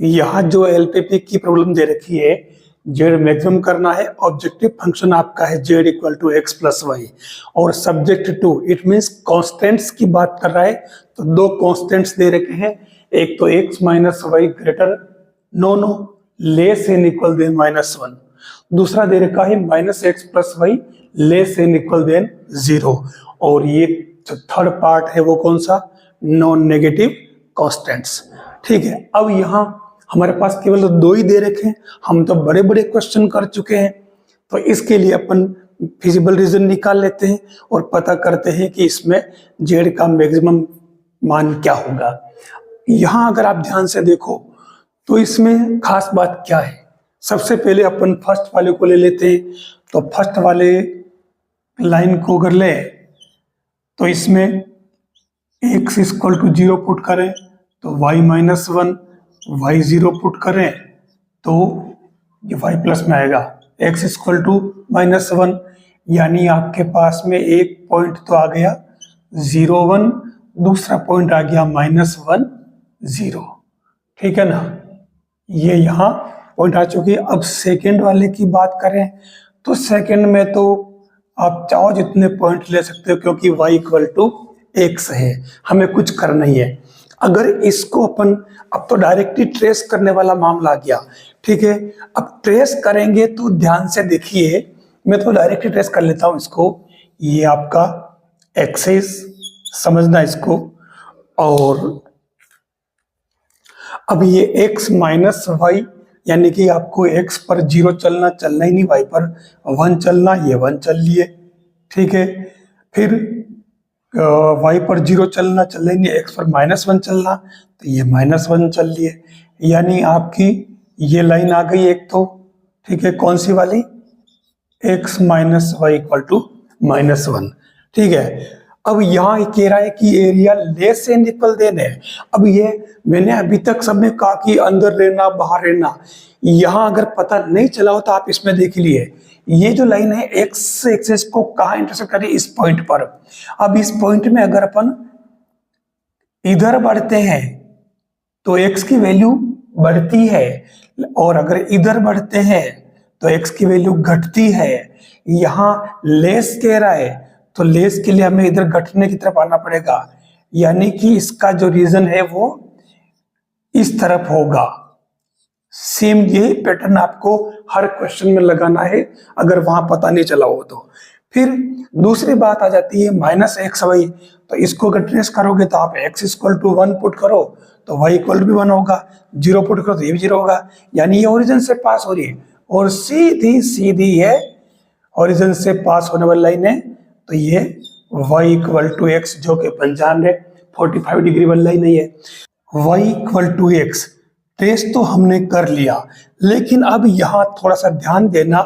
यहाँ जो एलपीपी की प्रॉब्लम दे रखी है, जेड मैक्सिमम करना है, ऑब्जेक्टिव फंक्शन आपका है Z equal to X plus Y और subject to it means constants की बात कर रहा है। तो दो कॉन्स्टेंट्स दे रखे हैं, एक तो x minus y greater no less and equal then minus one, दूसरा दे रखा है minus x plus y less and equal then zero, और ये जो थर्ड पार्ट है वो कौन सा, नॉन नेगेटिव कॉन्स्टेंट्स। ठीक है, अब यहाँ हमारे पास केवल दो ही दे रखे हैं, हम तो बड़े बड़े क्वेश्चन कर चुके हैं, तो इसके लिए अपन फिजिबल रीजन निकाल लेते हैं और पता करते हैं कि इसमें जेड का मैक्सिमम मान क्या होगा। यहाँ अगर आप ध्यान से देखो तो इसमें खास बात क्या है, सबसे पहले अपन फर्स्ट वाले को ले लेते हैं। तो फर्स्ट वाले लाइन को अगर ले तो इसमें x इक्वल टू 0 पुट करें तो y minus one, y 0 put करें तो ये y प्लस में आएगा, x equal to minus one, यानी आपके पास में एक पॉइंट तो आ गया 0 1, दूसरा पॉइंट आ गया माइनस वन 0। ठीक है ना, ये यहाँ पॉइंट आ चुकी है। अब सेकेंड वाले की बात करें तो सेकेंड में तो आप चाहो जितने पॉइंट ले सकते हो क्योंकि y इक्वल टू एक्स है, हमें कुछ करना ही है। अगर इसको अपन अब तो डायरेक्टली ट्रेस करने वाला मामला आ गया। ठीक है, अब ट्रेस करेंगे तो ध्यान से देखिए, मैं तो डायरेक्टली ट्रेस कर लेता हूं इसको, ये आपका एक्सिस समझना इसको, और अब ये x माइनस वाई यानी कि आपको x पर 0 चलना ही नहीं, y पर 1 चलना, ये 1 चल लिए। ठीक है, फिर y पर 0 चलना ही नहीं, x पर माइनस वन चलना, तो ये माइनस वन चल लिए, यानी आपकी ये लाइन आ गई एक तो। ठीक है, कौन सी वाली, x minus y equal to minus one. ठीक है, अब यहाँ कह रहा है कि area less and equal then है। अब ये मैंने अभी तक सब में कहा कि अंदर रहना बाहर रहना, यहाँ अगर पता नहीं चला हो तो आप इसमें देख लिए, ये जो लाइन है एक्स एक्सिस को कहाँ इंटरसेक्ट करी, इस पॉइंट पर। अब इस पॉइंट में अगर अपन इधर बढ़ते हैं तो एक्स की वैल्यू बढ़ती है, और अगर इधर बढ़ते हैं तो एक्स की वैल्यू घटती है। यहाँ लेस कह रहा है तो लेस के लिए हमें इधर घटने की तरफ आना पड़ेगा, यानी कि इसका जो रीजन है वो इस तरफ होगा। सेम यही पैटर्न आपको हर क्वेश्चन में लगाना है अगर वहां पता नहीं चला हो तो। फिर दूसरी बात आ जाती है माइनस एक्स वाई, तो इसको अगर ट्रेस करोगे तो आप x इक्वल टू 1 पुट करो तो y इक्वल टू भी 1 होगा, 0 पुट करो तो ये भी 0 होगा, यानी ये ओरिजिन से पास हो रही है, और सीधी है ओरिजिन से पास होने वाली लाइन है, तो ये y इक्वल टू एक्स जो कि पंजाब है 45 डिग्री वाली लाइन नहीं है। y equal to x trace तो हमने कर लिया, लेकिन अब यहाँ थोड़ा सा ध्यान देना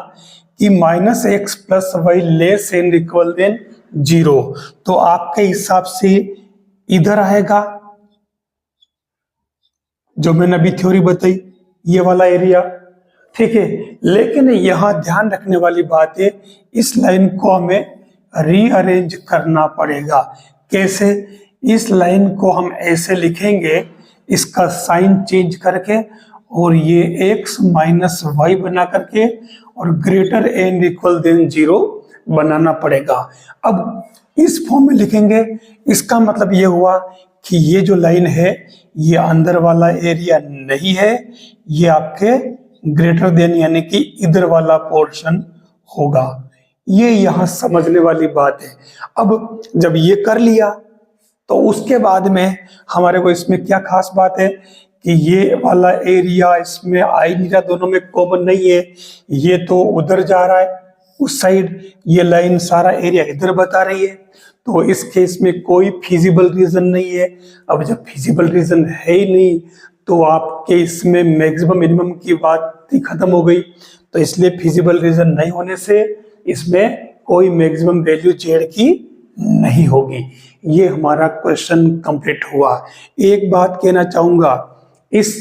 कि minus x plus y less and equal then 0, तो आपके हिसाब से इधर आएगा जो मैंने अभी थ्योरी बताई, ये वाला एरिया। ठीक है, लेकिन यहाँ ध्यान रखने वाली बात है, इस लाइन को हमें रीअरेंज करना पड़ेगा। कैसे, इस लाइन को हम ऐसे लिखेंगे, इसका साइन चेंज करके, और ये x माइनस वाई बना करके, और ग्रेटर एंड इक्वल देन 0 बनाना पड़ेगा। अब इस फॉर्म में लिखेंगे, इसका मतलब ये हुआ कि ये जो लाइन है ये अंदर वाला एरिया नहीं है, ये आपके ग्रेटर देन यानी कि इधर वाला पोर्शन होगा। ये यहाँ समझने वाली बात है। अब जब ये कर लिया तो उसके बाद में हमारे को इसमें क्या खास बात है कि ये वाला एरिया इसमें आ ही नहीं रहा, दोनों में कॉमन नहीं है, ये तो उधर जा रहा है उस साइड, ये लाइन सारा एरिया इधर बता रही है, तो इस केस में कोई फिजिबल रीजन नहीं है। अब जब फिजिबल रीजन है ही नहीं तो आपके इसमें मैक्सिमम मिनिमम की बात ही खत्म हो गई, तो इसलिए फिजिबल रीजन नहीं होने से इसमें कोई मैक्सिमम वैल्यू जेड की नहीं होगी। ये हमारा क्वेश्चन कंप्लीट हुआ। एक बात कहना चाहूंगा, इस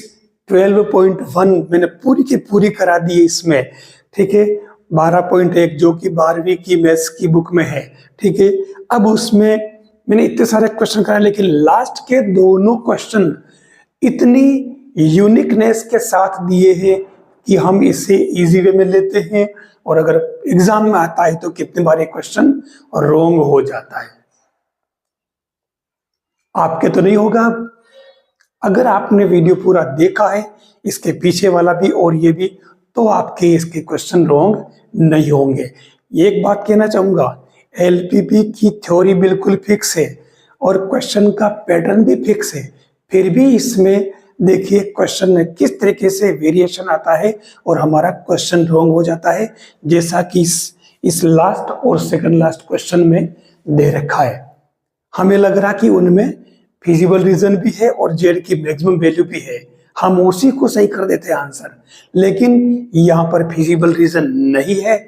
12.1 मैंने पूरी की पूरी करा दी है इसमें। ठीक है, 12.1 जो कि 12वीं की मैथ्स की बुक में है। ठीक है, अब उसमें मैंने इतने सारे क्वेश्चन कराए, लेकिन लास्ट के दोनों क्वेश्चन इतनी यूनिकनेस के साथ दिए हैं कि हम इसे इजी वे में लेते हैं, और अगर एग्जाम में आता है तो कितने बार ये क्वेश्चन रॉन्ग हो जाता है। आपके तो नहीं होगा। अगर आपने वीडियो पूरा देखा है, इसके पीछे वाला भी और ये भी, तो आपके इसके क्वेश्चन रॉन्ग नहीं होंगे। एक बात कहना चाहूंगा, एलपीपी की थ्योरी बिल्कुल फिक्स है और क्वेश्चन का पैटर्न भी फिक्स है, फिर भी इसमें देखिए क्वेश्चन में किस तरीके से वेरिएशन आता है और हमारा क्वेश्चन रॉन्ग हो जाता है, जैसा कि इस लास्ट और सेकंड लास्ट क्वेश्चन में दे रखा है। हमें लग रहा कि उनमें फिजिबल रीजन भी है और जेड की मैक्सिमम वैल्यू भी है, हम उसी को सही कर देते हैं आंसर, लेकिन यहाँ पर फिजिबल रीजन नहीं है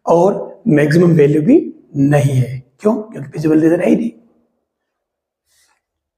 और मैक्सिमम वैल्यू भी नहीं है। क्यों? क्योंकि फिजिबल रीजन है ही नहीं।